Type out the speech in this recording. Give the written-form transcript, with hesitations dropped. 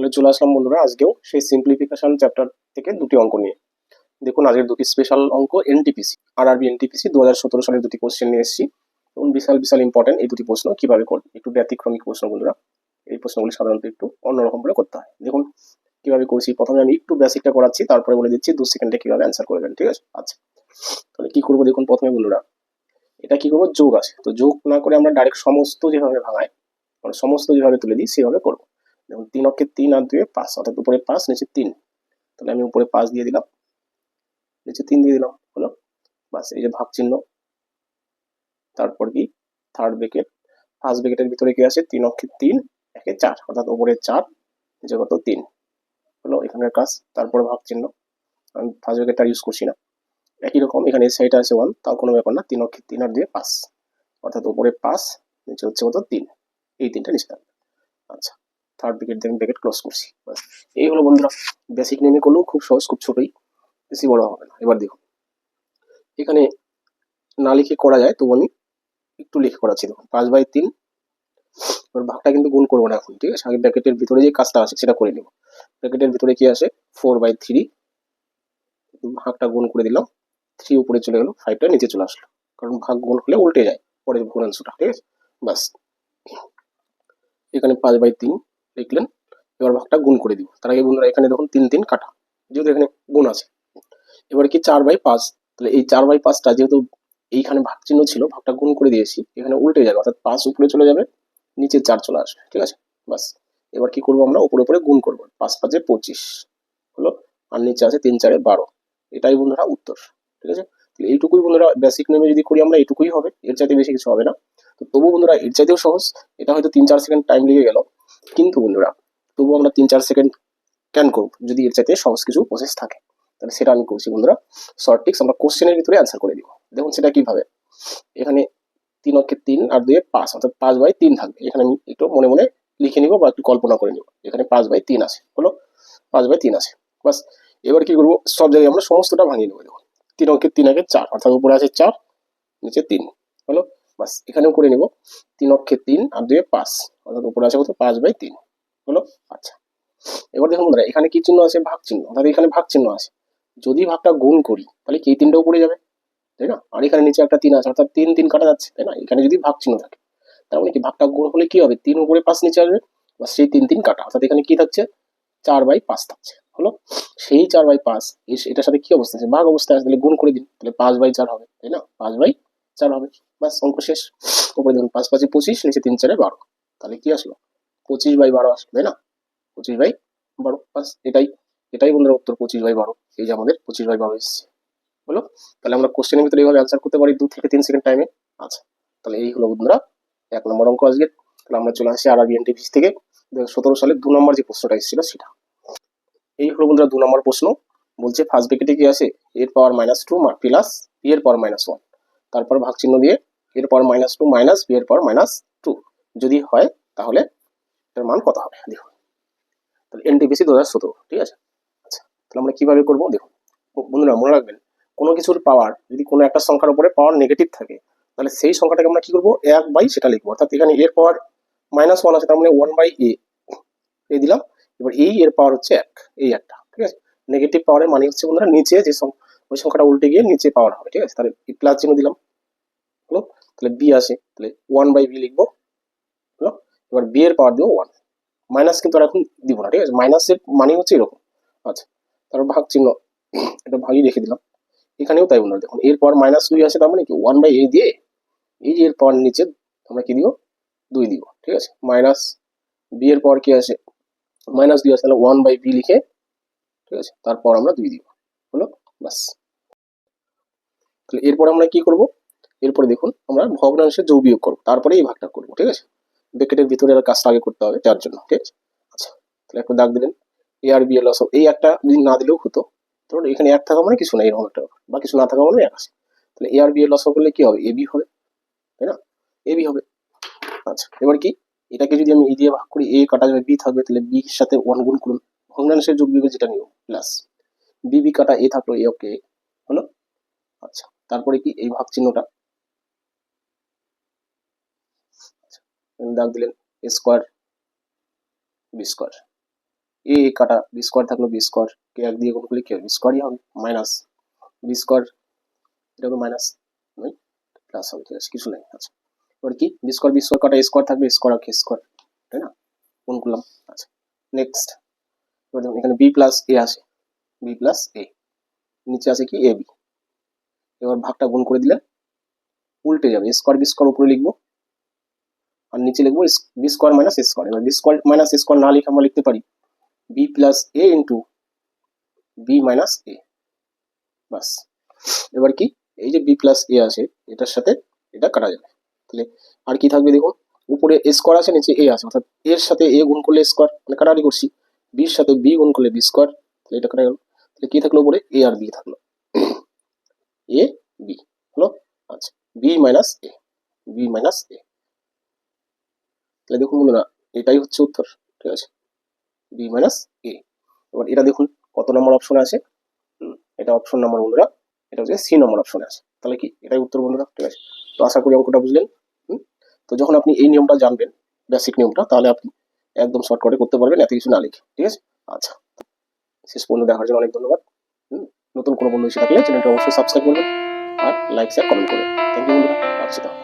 তাহলে চলে আসলাম বন্ধুরা আজকেও সেই সিম্পলিফিকেশন চ্যাপ্টার থেকে দুটি অঙ্ক নিয়ে। দেখুন আজকের দুটি স্পেশাল অঙ্ক এনটিপিসি আরআরবি এনটিপিসি 2017 সালের দুটি কোশ্চেন নিয়ে এসেছি এবং বিশাল বিশাল ইম্পর্টেন্ট এই দুটি প্রশ্ন কিভাবে করবে, একটু ব্যতিক্রমিক প্রশ্ন বন্ধুরা। এই প্রশ্নগুলি সাধারণত একটু অন্যরকম করে করতে হয়। দেখুন কিভাবে করছি, প্রথমে আমি একটু বেসিকটা করাচ্ছি, তারপরে বলে দিচ্ছি 2 সেকেন্ডে কিভাবে অ্যান্সার করবেন, ঠিক আছে? আচ্ছা, তাহলে কি করবো দেখুন, প্রথমে বন্ধুরা এটা কি করবো, যোগ আছে তো যোগ না করে আমরা ডাইরেক্ট সমস্ত যেভাবে ভাঙাই, মানে সমস্ত যেভাবে তুলে দিই সেভাবে করবো। দেখুন 3 অক্ষে 3 আর 2 5, অর্থাৎ উপরে 5 নিচে 3। তাহলে আমি উপরে 5 দিয়ে দিলাম, নিচে 3 দিয়ে দিলাম, হলো। বাস, এই যে ভাগ চিহ্ন, তারপর কি থার্ড ব্রেকেট, ফার্স্ট ব্রেকেটের ভিতরে কি আছে, 3 অক্ষে 3 একে 4, অর্থাৎ উপরে 4 নিচে কত 3, হলো এখানের কাজ। তারপরে ভাগ চিহ্ন, আমি ফার্স্ট ব্রেকেটটা ইউজ করছি না। একই রকম এখানে এই সাইডে আছে 1, তাও কোনো ব্যাপার না, 3 অক্ষে 3 আর 2 5, অর্থাৎ উপরে 5 নিচে হচ্ছে কত 3, এই তিনটা নিচে থাকবে। আচ্ছা, থার্ড ব্রেকেট দিয়ে আমি ব্রেকেট ক্লোজ করছি। বাস, এই হলো বন্ধুরা বেসিক নেমে করলেও খুব সহজ, খুব ছোটই, বেশি বড় হবে না। এবার দেখুন এখানে না লিখে করা যায়, তবু আমি একটু লিখে করাচ্ছি। দেখুন 5/3, এবার ভাগটা কিন্তু গুণ করবো না এখন, ঠিক আছে? আগে ব্র্যাকেটের ভিতরে যে কাজটা আছে সেটা করে নেব। ব্র্যাকেটের ভিতরে কি আছে 4/3, ভাগটা গুণ করে দিলাম, 3 উপরে চলে গেল, 5টা নিচে চলে আসলো, কারণ ভাগ গুণ হলে উল্টে যায় পরের গুণাংশটা, ঠিক আছে? বাস, এখানে 5/3 লিখলেন। এবার ভাগটা গুণ করে দিব। তার আগে বন্ধুরা এখানে দেখুন 3 কাটা, যেহেতু এখানে গুণ আছে। এবার কি 4/5, তাহলে এই 4/5টা যেহেতু এইখানে ভাগ চিহ্ন ছিল, ভাগটা গুণ করে দিয়েছি, এখানে উল্টে যাবে, অর্থাৎ 5 উপরে চলে যাবে, নিচে 4 চলে আসবে, ঠিক আছে? বাস, এবার কি করবো, আমরা উপরে উপরে গুণ করবো, 5×5 = 25, হলো। আর নিচে আছে 3×4 = 12, এটাই বন্ধুরা উত্তর, ঠিক আছে? তাহলে এইটুকুই বন্ধুরা, বেসিক নেমে যদি করি আমরা এইটুকুই হবে, এর চাইতে বেশি কিছু হবে না। তো তবু বন্ধুরা এর চাইতেও সহজ, এটা হয়তো 3-4 সেকেন্ড টাইম লেগে গেল, কিন্তু বন্ধুরা তবু আমরা 3-4 সেকেন্ড ক্যান করব যদি এর চাইতে সহজ কিছু প্রসেস থাকে, তাহলে সেটা আমি করছি বন্ধুরা। শর্ট টিক্স, আমরা কোশ্চেনের ভিতরে অ্যান্সার করে দিব। দেখুন সেটা কিভাবে, এখানে 3 অক্ষে 3 আর 2 5, অর্থাৎ 5/3 থাকবে। এখানে আমি একটু মনে মনে লিখে নিব বা একটু কল্পনা করে নিব, এখানে 5/3 আছে, হলো 5/3 আছে। বাস, এবার কি করবো, সব জায়গায় আমরা সমস্তটা ভাঙিয়ে নেবো। দেখুন 3 অক্ষে 3 আগে 4, অর্থাৎ উপরে আছে 4 নিচে 3, হলো। বাস, এখানেও করে নিব 3 অক্ষে 3 আর 2 5, অর্থাৎ উপরে আছে কত 5/3, হলো। আচ্ছা, এবার দেখুন বন্ধুরা এখানে কি চিহ্ন আছে, ভাগ চিহ্ন, অর্থাৎ এখানে ভাগ চিহ্ন আছে। যদি ভাগটা গুণ করি তাহলে কি 3টাও পড়ে যাবে, তাই না? আর এখানে নিচে একটা 3 আছে, অর্থাৎ 3 কাটা যাচ্ছে, তাই না? এখানে যদি ভাগ চিহ্ন থাকে, তার মানে কি ভাগটা গুণ হলে কি হবে, 3 উপরে 5 নিচে আসবে, বা সেই 3 কাটা, অর্থাৎ এখানে কি থাকছে 4/5 থাকছে, হলো। সেই 4/5 এটার সাথে কি অবস্থা আছে, ভাগ অবস্থায় আছে, তাহলে গুণ করে দিন, তাহলে 5/4 হবে, তাই না? 5/4 হবে। বাস, অঙ্ক শেষ। উপরে দেখুন 5×5 = 25, নিচে 3×4 = 12, তাহলে কি আসলো 25/12 আসলো, তাই না? 25/12, বাস, এটাই এটাই বন্ধুরা উত্তর, 25/12। এই যে আমাদের 25/12 এসেছে, হলো। তাহলে আমরা কোশ্চেনের ভিতরে এইভাবে অ্যান্সার করতে পারি 2 থেকে 3 সেকেন্ড টাইমে। আচ্ছা, তাহলে এই হলো বন্ধুরা 1 নম্বর অঙ্ক আজকে। তাহলে আমরা চলে আসছি আরআরবি এনটিপিসি থেকে 2017 সালে 2 নম্বর যে প্রশ্নটা এসেছিল সেটা। এই হলো বন্ধুরা 2 নম্বর প্রশ্ন। বলছে ফার্স্ট ব্র্যাকেটে কি আছে, a⁻² প্লাস b⁻1, তারপর ভাগ চিহ্ন দিয়ে a⁻² মাইনাস b⁻2 যদি হয় তাহলে এটার মান কত হবে। দেখুন তাহলে এনটিপিসি 2017, ঠিক আছে? আচ্ছা, তাহলে আমরা কিভাবে করবো দেখুন বন্ধুরা, মনে রাখবেন কোনো কিছুর পাওয়ার যদি কোনো একটা সংখ্যার উপরে পাওয়ার নেগেটিভ থাকে, তাহলে সেই সংখ্যাটাকে আমরা কি করবো, 1 সেটা লিখবো, অর্থাৎ এখানে এর পাওয়ার -1 আছে, তার মানে 1/a এই দিলাম। এবার এই এর পাওয়ার হচ্ছে 1, এই একটা, ঠিক আছে? নেগেটিভ পাওয়ারের মানে হচ্ছে বন্ধুরা নিচে যে ওই সংখ্যাটা উল্টে গিয়ে নিচে পাওয়ার হবে, ঠিক আছে? তাহলে প্লাস চিহ্ন দিলাম, হলো। তাহলে বি আসে, তাহলে 1/b লিখবো, হলো। এবার বি এর পাওয়ার দিব 1, মাইনাস কিন্তু আর এখন দিব না, ঠিক আছে? মাইনাসের মানে হচ্ছে এরকম। আচ্ছা, তারপর ভাগ চিহ্ন, এটা ভাগই রেখে দিলাম। এখানেও তাই বন্ধুরা দেখুন এর পাওয়ার -2 আছে, তার মানে কি 1/a দিয়ে এই যে এর পাওয়ার নিচে আমরা কি দিব, 2 দিব, ঠিক আছে? মাইনাস বি এর পাওয়ার কি আছে, -2 আছে, তাহলে 1/b লিখে, ঠিক আছে, তারপর আমরা 2 দিব, হলো। বাস, তাহলে এরপর আমরা কি করব, এরপরে দেখুন আমরা ভগ্নাংশের যোগ বিয়োগ করবো, তারপরে এই ভাগটা করবো, ঠিক আছে? ব্র্যাকেটের ভিতরে কাজটা আগে করতে হবে যার জন্য, ঠিক আছে? আচ্ছা, তাহলে একটা দাগ দিলেন, এ আর বি এর লসও, এই একটা যদি না দিলেও হতো, ধরুন এখানে 1 থাকা মানে কিছু না, এরকম একটা, বা কিছু না থাকা মানে 1 আছে, তাহলে এ আর বি এর লসও করলে কি হবে, এবি হবে, তাই না? এবি হবে। আচ্ছা, এবার কি এটাকে যদি আমি ই দিয়ে ভাগ করি, এ কাটা যাবে, বি থাকবে, তাহলে বি এর সাথে 1 গুণ করুন, ভগ্নাংশের যোগ বিয়োগ যেটা নিয়ম, প্লাস বি কাটা এ থাকলো, এ ওকে, হলো। আচ্ছা, তারপরে কি এই ভাগ চিহ্নটা দাগ দিলেন, a² b², এ কাটা বি স্কোয়ার থাকলো বি স্কোয়ার, কে এক দিয়ে গুণ করলে কি হবে বি স্কোয়ারই হবে, মাইনাস বি স্কোয়ার, এটা হবে মাইনাস নয় প্লাস হবে, ঠিক আছে কিছু নেই। আচ্ছা এবার কি বি স্কোয়ার কাটা এ স্কোয়ার থাকবে, স্কোয়ার আর কে স্কোয়ার, তাই না, গুণ করলাম। আচ্ছা নেক্সট এবার দেখুন এখানে বি প্লাস এ আছে, বি প্লাস এ, নিচে আছে কি এ বি, এবার ভাগটা গুণ করে দিলে উল্টে যাবে, স্কোয়ার বি স্কোয়ার উপরে লিখবো আর নিচে লিখবো বি স্কোয়ার মাইনাস এ স্কোয়ার। এবার বি স্কোয়ার মাইনাস এ স্কোয়ার না লিখে আমরা লিখতে পারি বি প্লাস এ ইন্টু বি মাইনাস এ, বাস। এবার কি এই যে বি প্লাস এ আছে এটার সাথে এটা কাটা যাবে, তাহলে আর কি থাকবে দেখুন, উপরে এ স্কোয়ার আছে নিচে এ আছে, অর্থাৎ এর সাথে এ গুণ করলে স্কোয়ার, মানে কাটাকাটি করছি, বির সাথে বি গুণ করলে বি স্কোয়ার, তাহলে এটা কাটা গেল, তাহলে কি থাকলো উপরে এ আর বি থাকলো, এ বি হলো। আচ্ছা বি মাইনাস এ, বি মাইনাস এ, তাহলে দেখুন বন্ধুরা এটাই হচ্ছে উত্তর, ঠিক আছে বি মাইনাস এ। এবার এটা দেখুন কত নম্বর অপশনে আছে, এটা অপশন নাম্বার বন্ধুরা, এটা হচ্ছে সি নম্বর অপশনে আছে, তাহলে কি এটাই উত্তর বন্ধুরা, ঠিক আছে। তো আশা করি অঙ্কটা বুঝলেন। তো যখন আপনি এই নিয়মটা জানবেন, বেসিক নিয়মটা, তাহলে আপনি একদম শর্টকাটে করতে পারবেন এত কিছু না লিখে, ঠিক আছে। আচ্ছা শেষ পর্যন্ত দেখার জন্য অনেক ধন্যবাদ। নতুন কোনো বন্ধু এসে থাকলে চ্যানেলটা অবশ্যই সাবস্ক্রাইব করবেন আর লাইক শেয়ার কমেন্ট করবেন। থ্যাংক ইউ বন্ধুরা, রাখছি তাহলে।